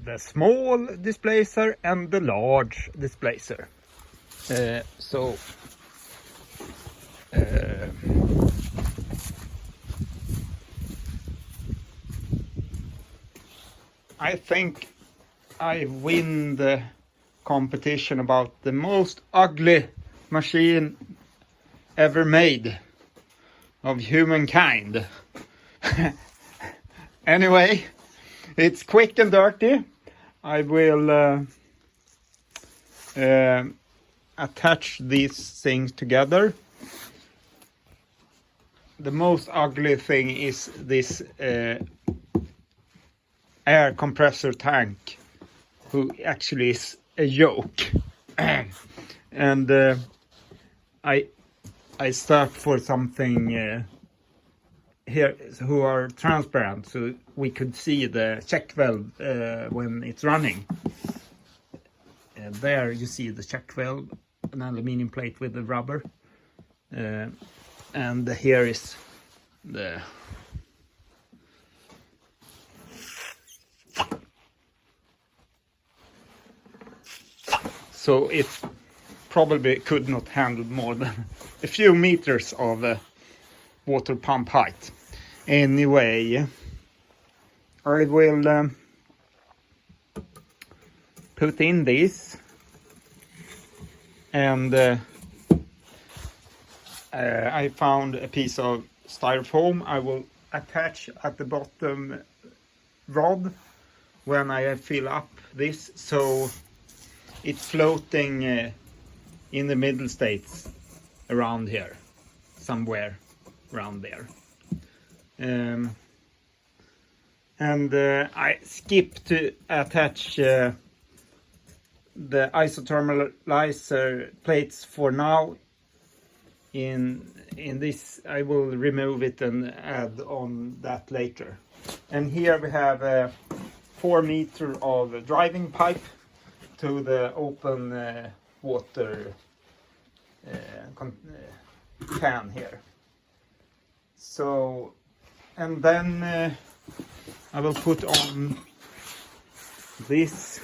the small displacer and the large displacer. I think I win the competition about the most ugly machine ever made of humankind. Anyway, it's quick and dirty. I will attach these things together. The most ugly thing is this air compressor tank, who actually is a joke. And I start for something here who are transparent, so we could see the check valve when it's running. There you see the check valve, an aluminium plate with the rubber, and here is the so it probably could not handle more than a few meters of water pump height. Anyway, I will put in this, and I found a piece of styrofoam I will attach at the bottom rod when I fill up this, so it's floating in the middle states around here, somewhere around there. And I skip to attach the isothermalizer plates for now. In this I will remove it and add on that later. And here we have 4 meters of driving pipe to the open water can here. So, and then I will put on this.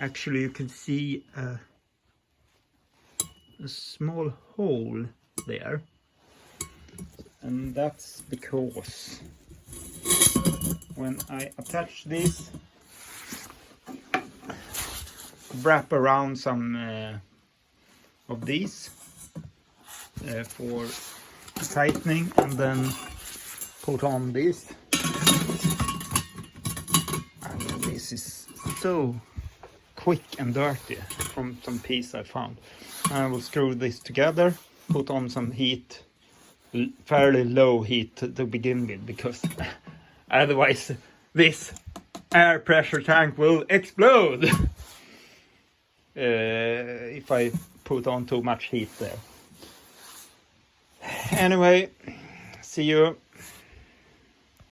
Actually, you can see a small hole there, and that's because when I attach this, wrap around some of these for tightening, and then put on this. And this is so quick and dirty from some piece I found. I will screw this together, put on some heat, fairly low heat to begin with, because otherwise this air pressure tank will explode if I put on too much heat there. Anyway, see you